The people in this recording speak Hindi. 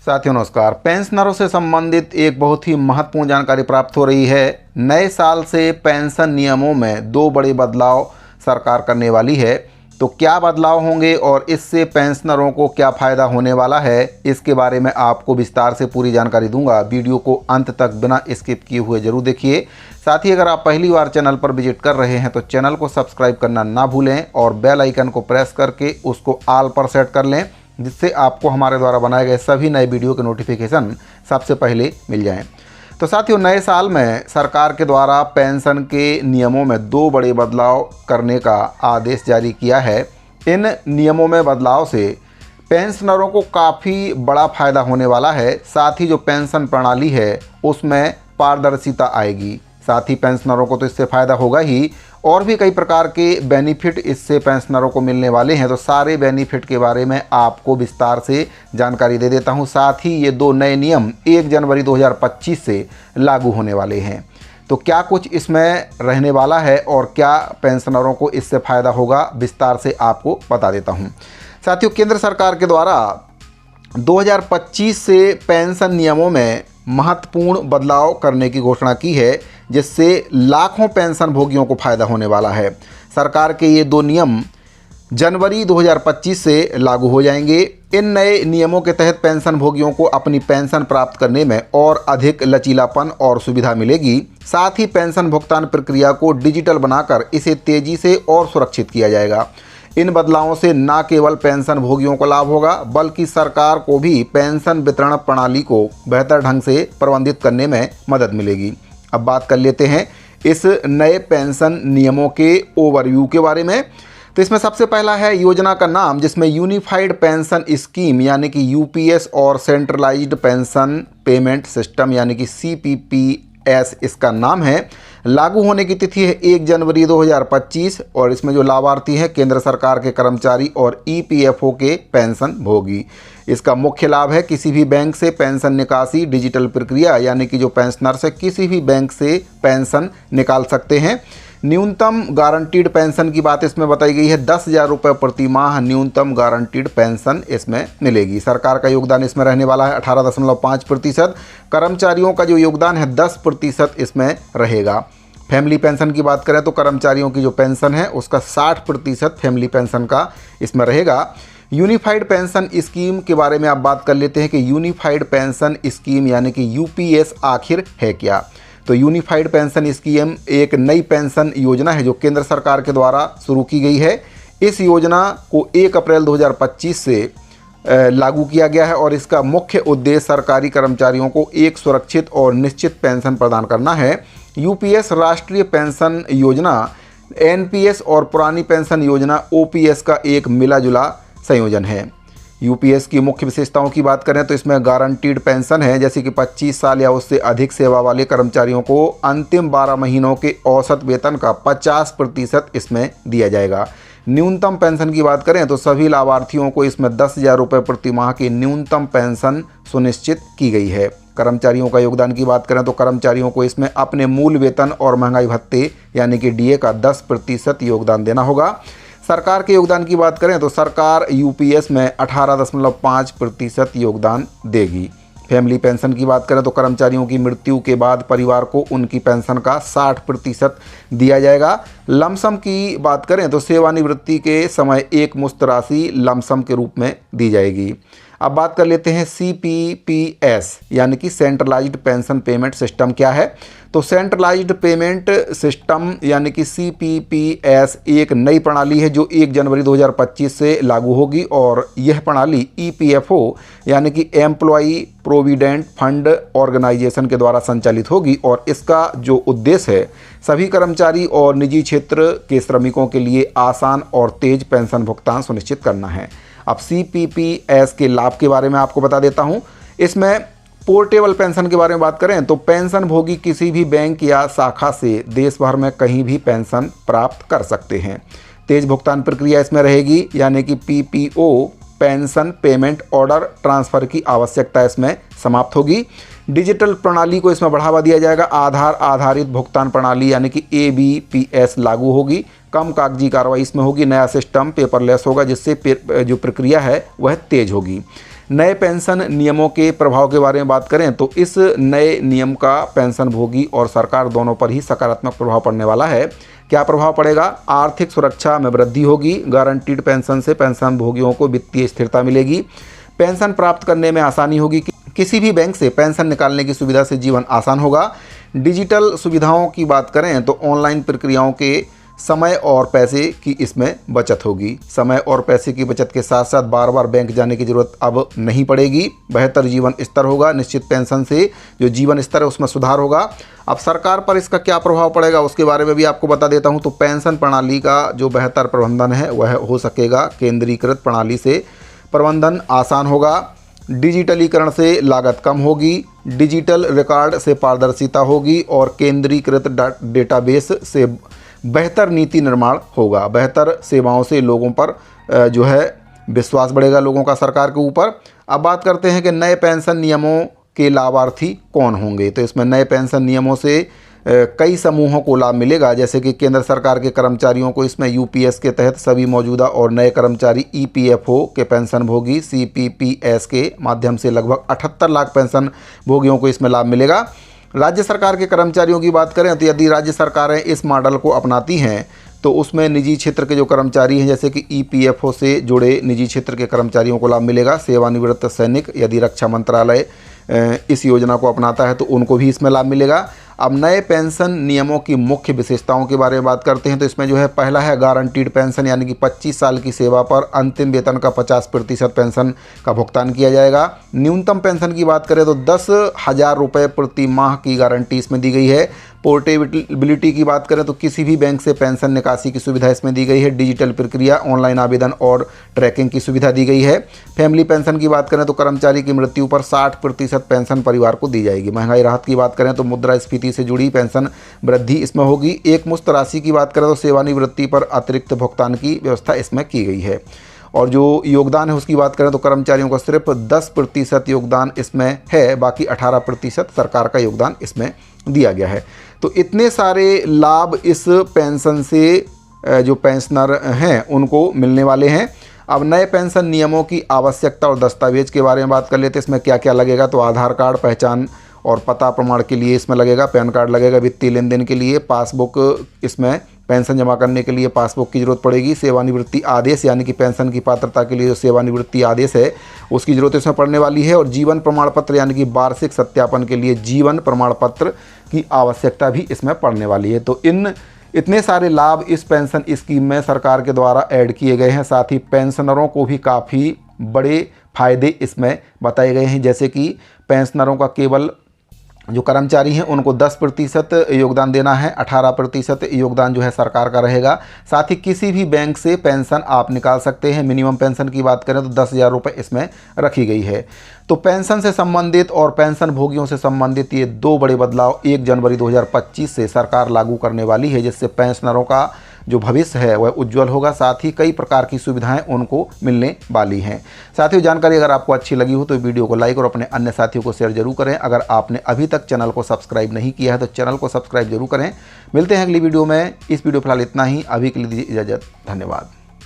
साथियों नमस्कार। पेंशनरों से संबंधित एक बहुत ही महत्वपूर्ण जानकारी प्राप्त हो रही है। नए साल से पेंशन नियमों में 2 बड़े बदलाव सरकार करने वाली है। तो क्या बदलाव होंगे और इससे पेंशनरों को क्या फ़ायदा होने वाला है, इसके बारे में आपको विस्तार से पूरी जानकारी दूंगा। वीडियो को अंत तक बिना स्किप किए हुए जरूर देखिए। साथ ही अगर आप पहली बार चैनल पर विजिट कर रहे हैं तो चैनल को सब्सक्राइब करना ना भूलें और बेल आइकन को प्रेस करके उसको ऑल पर सेट कर लें, जिससे आपको हमारे द्वारा बनाए गए सभी नए वीडियो के नोटिफिकेशन सबसे पहले मिल जाएं। तो साथियों, नए साल में सरकार के द्वारा पेंशन के नियमों में 2 बड़े बदलाव करने का आदेश जारी किया है। इन नियमों में बदलाव से पेंशनरों को काफ़ी बड़ा फ़ायदा होने वाला है। साथ ही जो पेंशन प्रणाली है उसमें पारदर्शिता आएगी। साथ ही पेंशनरों को तो इससे फ़ायदा होगा ही, और भी कई प्रकार के बेनिफिट इससे पेंशनरों को मिलने वाले हैं। तो सारे बेनिफिट के बारे में आपको विस्तार से जानकारी दे देता हूं। साथ ही ये 2 नए नियम 1 जनवरी 2025 से लागू होने वाले हैं। तो क्या कुछ इसमें रहने वाला है और क्या पेंशनरों को इससे फ़ायदा होगा, विस्तार से आपको बता देता हूँ। साथियों, केंद्र सरकार के द्वारा 2025 से पेंशन नियमों में महत्वपूर्ण बदलाव करने की घोषणा की है, जिससे लाखों पेंशन भोगियों को फ़ायदा होने वाला है। सरकार के ये 2 नियम जनवरी 2025 से लागू हो जाएंगे। इन नए नियमों के तहत पेंशन भोगियों को अपनी पेंशन प्राप्त करने में और अधिक लचीलापन और सुविधा मिलेगी। साथ ही पेंशन भुगतान प्रक्रिया को डिजिटल बनाकर इसे तेज़ी से और सुरक्षित किया जाएगा। इन बदलावों से न केवल पेंशन भोगियों को लाभ होगा, बल्कि सरकार को भी पेंशन वितरण प्रणाली को बेहतर ढंग से प्रबंधित करने में मदद मिलेगी। अब बात कर लेते हैं इस नए पेंशन नियमों के ओवरव्यू के बारे में। तो इसमें सबसे पहला है योजना का नाम, जिसमें यूनिफाइड पेंशन स्कीम यानी कि यूपीएस और सेंट्रलाइज्ड पेंशन पेमेंट सिस्टम यानी कि सीपीपीएस इसका नाम है। लागू होने की तिथि है 1 जनवरी 2025 और इसमें जो लाभार्थी हैं केंद्र सरकार के कर्मचारी और ईपीएफओ के पेंशन भोगी। इसका मुख्य लाभ है किसी भी बैंक से पेंशन निकासी डिजिटल प्रक्रिया, यानी कि जो पेंशनर से किसी भी बैंक से पेंशन निकाल सकते हैं। न्यूनतम गारंटीड पेंशन की बात इसमें बताई गई है। 10,000 रुपये प्रति माह न्यूनतम गारंटीड पेंशन इसमें मिलेगी। सरकार का योगदान इसमें रहने वाला है 18.5%। कर्मचारियों का जो योगदान है 10% इसमें रहेगा। फैमिली पेंशन की बात करें तो कर्मचारियों की जो पेंशन है उसका 60% फैमिली पेंशन का इसमें रहेगा। यूनिफाइड पेंशन स्कीम के बारे में आप बात कर लेते हैं कि यूनिफाइड पेंशन स्कीम यानी कि यूपीएस आखिर है क्या। तो यूनिफाइड पेंशन स्कीम एक नई पेंशन योजना है जो केंद्र सरकार के द्वारा शुरू की गई है। इस योजना को 1 अप्रैल 2025 से लागू किया गया है और इसका मुख्य उद्देश्य सरकारी कर्मचारियों को एक सुरक्षित और निश्चित पेंशन प्रदान करना है। यूपीएस राष्ट्रीय पेंशन योजना, एनपीएस और पुरानी पेंशन योजना ओपीएस का एक मिला जुला संयोजन है। यूपीएस की मुख्य विशेषताओं की बात करें तो इसमें गारंटीड पेंशन है, जैसे कि 25 साल या उससे अधिक सेवा वाले कर्मचारियों को अंतिम 12 महीनों के औसत वेतन का 50% इसमें दिया जाएगा। न्यूनतम पेंशन की बात करें तो सभी लाभार्थियों को इसमें 10,000 रुपये प्रति माह की न्यूनतम पेंशन सुनिश्चित की गई है। कर्मचारियों का योगदान की बात करें तो कर्मचारियों को इसमें अपने मूल वेतन और महंगाई भत्ते यानी कि डीए का 10% योगदान देना होगा। सरकार के योगदान की बात करें तो सरकार यूपीएस में 18.5% योगदान देगी। फैमिली पेंशन की बात करें तो कर्मचारियों की मृत्यु के बाद परिवार को उनकी पेंशन का 60% दिया जाएगा। लमसम की बात करें तो सेवानिवृत्ति के समय एक मुश्त राशि लमसम के रूप में दी जाएगी। अब बात कर लेते हैं सीपीपीएस यानी कि सेंट्रलाइज्ड पेंशन पेमेंट सिस्टम क्या है। तो सेंट्रलाइज्ड पेमेंट सिस्टम यानी कि सीपीपीएस एक नई प्रणाली है जो 1 जनवरी 2025 से लागू होगी और यह प्रणाली ईपीएफओ यानी कि एम्प्लॉई प्रोविडेंट फंड ऑर्गेनाइजेशन के द्वारा संचालित होगी और इसका जो उद्देश्य है सभी कर्मचारी और निजी क्षेत्र के श्रमिकों के लिए आसान और तेज पेंशन भुगतान सुनिश्चित करना है। अब सीपीपीएस के लाभ के बारे में आपको बता देता हूं। इसमें पोर्टेबल पेंशन के बारे में बात करें तो पेंशन भोगी किसी भी बैंक या शाखा से देश भर में कहीं भी पेंशन प्राप्त कर सकते हैं। तेज भुगतान प्रक्रिया इसमें रहेगी, यानी कि PPO pension payment order transfer की आवश्यकता इसमें समाप्त होगी। डिजिटल प्रणाली को इसमें बढ़ावा दिया जाएगा। आधार आधारित भुगतान प्रणाली यानी कि एबीपीएस लागू होगी। कम कागजी कार्रवाई इसमें होगी। नया सिस्टम पेपरलेस होगा, जिससे जो प्रक्रिया है वह तेज होगी। नए पेंशन नियमों के प्रभाव के बारे में बात करें तो इस नए नियम का पेंशन भोगी और सरकार दोनों पर ही सकारात्मक प्रभाव पड़ने वाला है। क्या प्रभाव पड़ेगा? आर्थिक सुरक्षा में वृद्धि होगी। गारंटीड पेंशन से पेंशन भोगियों को वित्तीय स्थिरता मिलेगी। पेंशन प्राप्त करने में आसानी होगी। किसी भी बैंक से पेंशन निकालने की सुविधा से जीवन आसान होगा। डिजिटल सुविधाओं की बात करें तो ऑनलाइन प्रक्रियाओं के समय और पैसे की इसमें बचत होगी। समय और पैसे की बचत के साथ साथ बार बार बैंक जाने की ज़रूरत अब नहीं पड़ेगी। बेहतर जीवन स्तर होगा। निश्चित पेंशन से जो जीवन स्तर है उसमें सुधार होगा। अब सरकार पर इसका क्या प्रभाव पड़ेगा उसके बारे में भी आपको बता देता हूं। तो पेंशन प्रणाली का जो बेहतर प्रबंधन है वह हो सकेगा। केंद्रीकृत प्रणाली से प्रबंधन आसान होगा। डिजिटलीकरण से लागत कम होगी। डिजिटल रिकॉर्ड से पारदर्शिता होगी और केंद्रीकृत डेटाबेस से बेहतर नीति निर्माण होगा। बेहतर सेवाओं से लोगों पर जो है विश्वास बढ़ेगा लोगों का सरकार के ऊपर। अब बात करते हैं कि नए पेंशन नियमों के लाभार्थी कौन होंगे। तो इसमें नए पेंशन नियमों से कई समूहों को लाभ मिलेगा। जैसे कि केंद्र सरकार के कर्मचारियों को इसमें यूपीएस के तहत सभी मौजूदा और नए कर्मचारी, ईपीएफओ के पेंशन भोगी सीपीपीएस के माध्यम से लगभग 78 लाख पेंशन भोगियों को इसमें लाभ मिलेगा। राज्य सरकार के कर्मचारियों की बात करें तो यदि राज्य सरकारें इस मॉडल को अपनाती हैं तो उसमें निजी क्षेत्र के जो कर्मचारी हैं जैसे कि ईपीएफओ से जुड़े निजी क्षेत्र के कर्मचारियों को लाभ मिलेगा। सेवानिवृत्त सैनिक, यदि रक्षा मंत्रालय इस योजना को अपनाता है तो उनको भी इसमें लाभ मिलेगा। अब नए पेंशन नियमों की मुख्य विशेषताओं के बारे में बात करते हैं तो इसमें जो है पहला है गारंटीड पेंशन, यानी कि 25 साल की सेवा पर अंतिम वेतन का 50% पेंशन का भुगतान किया जाएगा। न्यूनतम पेंशन की बात करें तो 10,000 रुपये प्रति माह की गारंटी इसमें दी गई है। पोर्टेबिलिटी की बात करें तो किसी भी बैंक से पेंशन निकासी की सुविधा इसमें दी गई है। डिजिटल प्रक्रिया, ऑनलाइन आवेदन और ट्रैकिंग की सुविधा दी गई है। फैमिली पेंशन की बात करें तो कर्मचारी की मृत्यु पर 60% पेंशन परिवार को दी जाएगी। महंगाई राहत की बात करें तो मुद्रास्फीति से जुड़ी पेंशन वृद्धि इसमें होगी। एक मुश्त राशि की बात करें तो सेवानिवृत्ति पर अतिरिक्त भुगतान की व्यवस्था इसमें की गई है। और जो योगदान है उसकी बात करें तो कर्मचारियों का सिर्फ 10% योगदान इसमें है, बाकी 18% सरकार का योगदान इसमें दिया गया है। तो इतने सारे लाभ इस पेंशन से जो पेंशनर हैं उनको मिलने वाले हैं। अब नए पेंशन नियमों की आवश्यकता और दस्तावेज के बारे में बात कर लेते हैं। इसमें क्या क्या लगेगा? तो आधार कार्ड, पहचान और पता प्रमाण के लिए इसमें लगेगा। पैन कार्ड लगेगा वित्तीय लेन देन के लिए। पासबुक, इसमें पेंशन जमा करने के लिए पासबुक की ज़रूरत पड़ेगी। सेवानिवृत्ति आदेश, यानी कि पेंशन की पात्रता के लिए जो सेवानिवृत्ति आदेश है उसकी ज़रूरत इसमें पड़ने वाली है। और जीवन प्रमाण पत्र, यानी कि वार्षिक सत्यापन के लिए जीवन प्रमाण पत्र की आवश्यकता भी इसमें पड़ने वाली है। तो इतने सारे लाभ इस पेंशन स्कीम में सरकार के द्वारा ऐड किए गए हैं। साथ ही पेंशनरों को भी काफ़ी बड़े फायदे इसमें बताए गए हैं। जैसे कि पेंशनरों का केवल जो कर्मचारी हैं उनको 10% योगदान देना है, 18% योगदान जो है सरकार का रहेगा। साथ ही किसी भी बैंक से पेंशन आप निकाल सकते हैं। मिनिमम पेंशन की बात करें तो 10,000 रुपये इसमें रखी गई है। तो पेंशन से संबंधित और पेंशन भोगियों से संबंधित ये दो बड़े बदलाव 1 जनवरी 2025 से सरकार लागू करने वाली है, जिससे पेंशनरों का जो भविष्य है वह उज्जवल होगा। साथ ही कई प्रकार की सुविधाएं उनको मिलने वाली हैं। साथियों, जानकारी अगर आपको अच्छी लगी हो तो वीडियो को लाइक और अपने अन्य साथियों को शेयर जरूर करें। अगर आपने अभी तक चैनल को सब्सक्राइब नहीं किया है तो चैनल को सब्सक्राइब जरूर करें। मिलते हैं अगली वीडियो में। इस वीडियो फिलहाल इतना ही। अभी के लिए दीजिए इजाज़त। धन्यवाद।